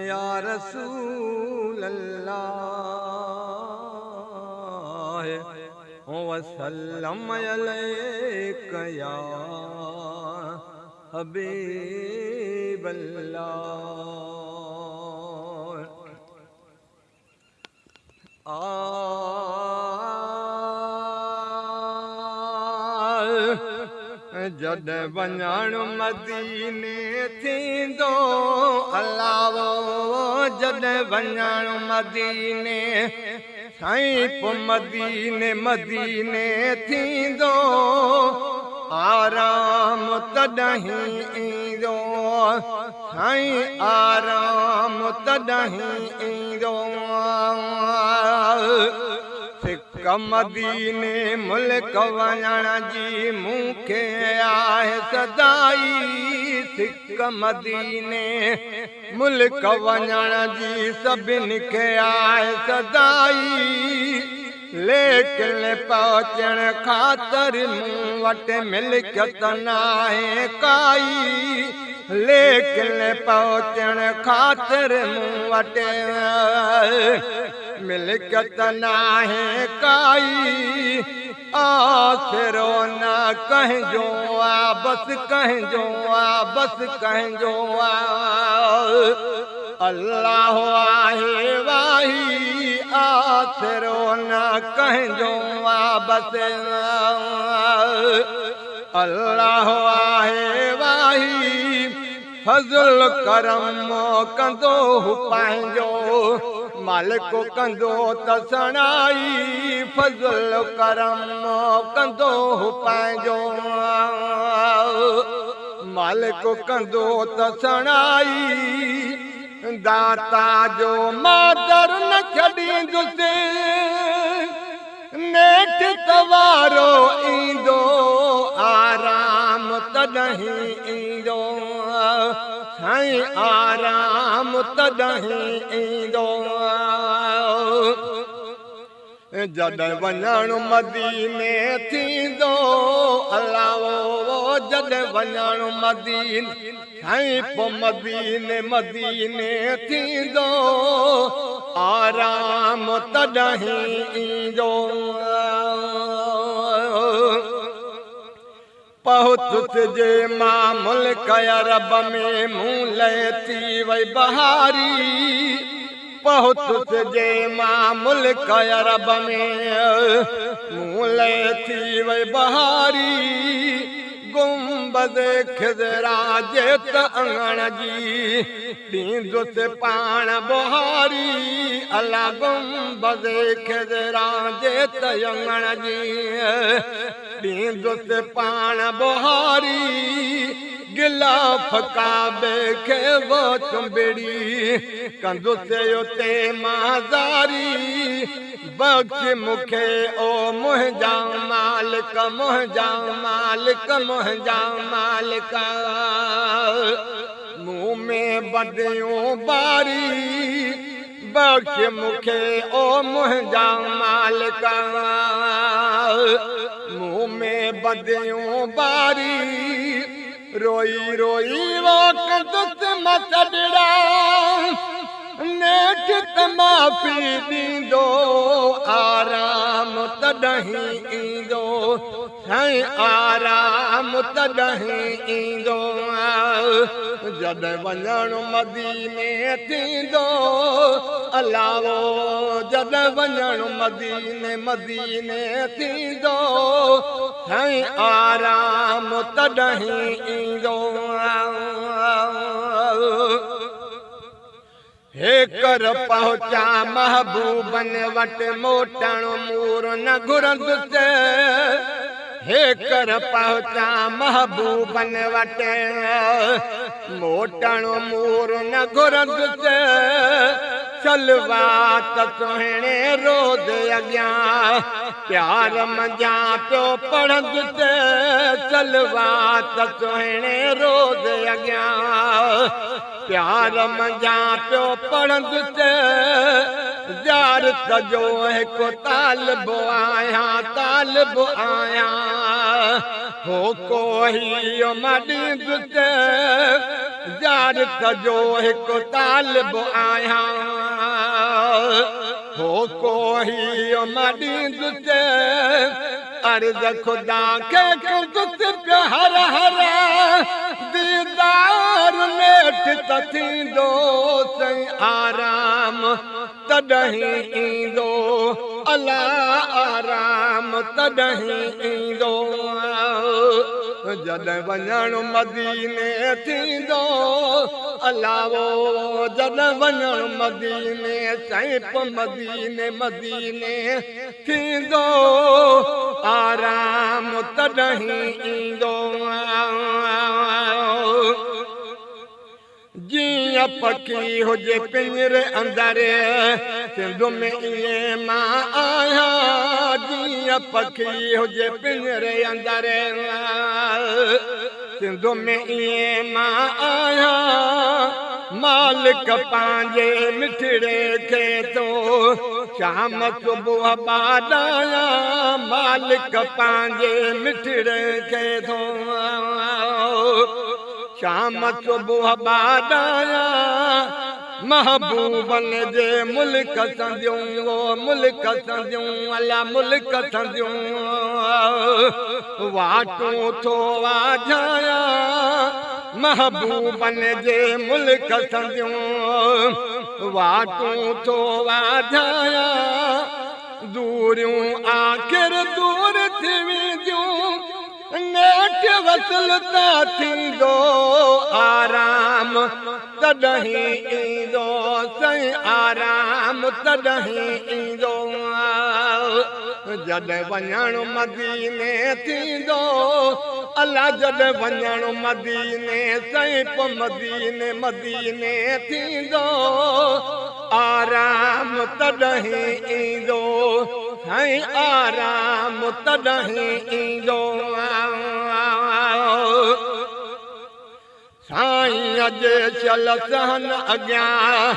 या रसूल अल्लाह वसल्लम अलैका या हबीब जद वञण मदीने थींदो अलावो जद वञण मदीने साईं पो मदीने मदीने थींदो आराम तॾहिं ईंदो साईं आराम तॾहिं ईंदो सिक मदीने मुल्क वञण जी मूंखे आहे सदाई सिक मदीने मुल्क वञण जी सभिनी खे आहे सदाई लेकिन पहुचण ख़ातिर मूं वटि मिल्कियत नाहे काई लेकिन पहुचण ख़ातिर मूं वटि मिल्कियत नाहे काई आसिरो न कंहिंजो आहे बस कंहिंजो आहे बस कंहिंजो आहे अल्लाह आहे वाही आसिरो न कंहिंजो आहे बस अल्लाह आहे वाही फज़ल करम कंदो पंहिंजो मालिक कंदो त सणाई फज़ल करम कंदो पंहिंजो मालिक कंदो त सणाई दाता जो मादर न छॾींदुसि नेठ तवारो ईंदो आराम तॾहिं ईंदो साईं आराम तॾहिं ईंदो जद वञण मदीने थींदो अलावो जद वञण मदीने साईं पो मदीने मदीने थींदो आराम तॾहिं ईंदो पहुतुसि जे मां मुल्क अरब में मूं लहे थी वई बहारी पहुतुसि जे मां मुल्क अरब में मूं लहे थी वई बहारी गुंबद खिज़रा जे त अङण जी ॾींदुसि पाण बुहारी अला गुंबद खिज़रा जे त अङण जी ॾींदुसि पाण बुहारी गिलाफ काबे खे वो चुंबड़ी कंदुसि उते माज़ारी बख़्श मूंखे ओ मुंहिंजा मालिक मुंहिंजा मालिक मुंहिंजा मालिक मुंह में बदियूं बारी बख़्श मूंखे ओ मुंहिंजा मालिक मुंह में बदियूं बारी रोई रोई वो कंदुसि मसॾड़ा नेठ त माफ़ी ॾींदो आराम तॾहिं ईंदो साईं आराम तॾहिं ईंदो जद वञण मदीने थींदो अलावो जद वञण मदीने मदीने थींदो साईं आराम तॾहिं ईंदो हे कर पहुचा महबूबन वटि मोटण मूर न घुरंदुसि हे कर पहुचा महबूबन वटि मोटण मूर न घुरंदुसि सलवात सुहिणे रोज़ अॻियां प्यार मंझा पियो पढ़ंदुसि सलवात सुहिणे रोज़ अॻियां प्यार मंझा पियो पढ़ंदुसि ज़ियारत जो हिकु तालिब आहियां हो कोई मदीद जार तजो एक तालिब आया हो कोई मदीद अर्ज खुदा के कुदत पे हर हर दीदार नेठ तथींदो सही आराम तॾहिं ईंदो अल्लाह आराम तॾहिं ईंदो जॾहिं वञणु मदीने थींदो अल्लाह वो जॾहिं वञणु मदीने साईं मदीने मदीने थींदो आराम तॾहिं ईंदो जीअं पखी हुजे पिंजरे अंदरि सिंध में ईअं मां आहियां जीअं पखी हुजे पिंजरे अंदरि सिंध में ईअं मां आहियां मालिक पंहिंजे मिठड़े खे थो शाम सुबुह बाॾायां मालिक पंहिंजे मिठड़े खे थो शाम सुबुह बाॾायां महबूबन जे मुल्क संदियूं मुल्क संदियूं अला मुल्क संदियूं वाटूं थो वाझायां महबूबन जे मुल्क संदियूं वाटूं थो वाझायां दूरियूं आख़िर दूर थी वेंदियूं नेठ वसलता थींदो आराम तॾहिं ईंदो सही आराम तॾहिं ईंदो जॾहिं वञणु मदीने थींदो अल्लाह जॾहिं वञणु मदीने सही मदीने मदीने थींदो आराम तॾहिं ईंदो साईं आराम तॾहिं ईंदो साईं जे चल सहन अॻियां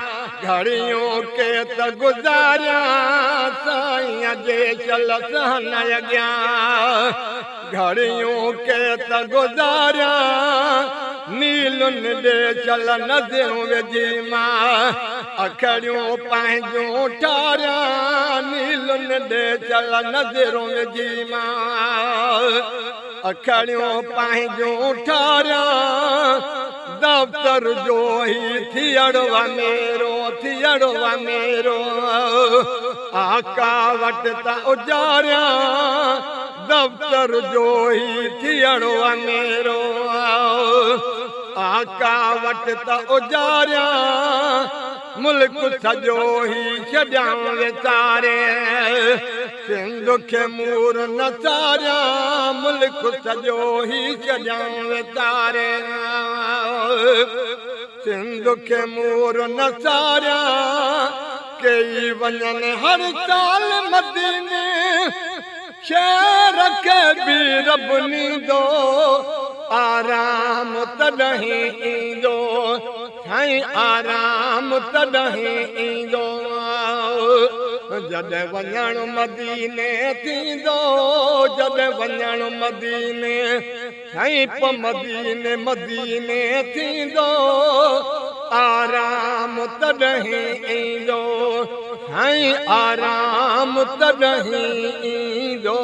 घड़ियों के त गुज़ारिया साईं जे चल सहन अॻियां घड़ियों के त गुज़ारिया नीलुनि ॾे चल नज़रूं विझी मां अखड़ियूं पंहिंजूं ठारिया नीलुनि ॾे चल नज़रूं विझी मां अखड़ियूं पंहिंजूं ठारिया दफ़्तर जो ही थियड़ो मेरो आका वटि त उजारिया दफ़्तर जो ही थियड़ो मेरो आका वटि त उजारिया मुल्क सॼो ही छॾियां विसारे सिंध खे मूर न सारिया मुल्क सॼो ही छॾियां विसारे सिंध खे मूर न सारिया कई वञनि हर साल मदीने शहर खे बि रब नींदो आराम तॾहिं ईंदो साईं आराम तॾहिं ईंदो जॾहिं वञणु मदीने थींदो जॾहिं वञणु मदीने साईं मदीने मदीने थींदो आराम तॾहिं ईंदो साईं आराम तॾहिं ईंदो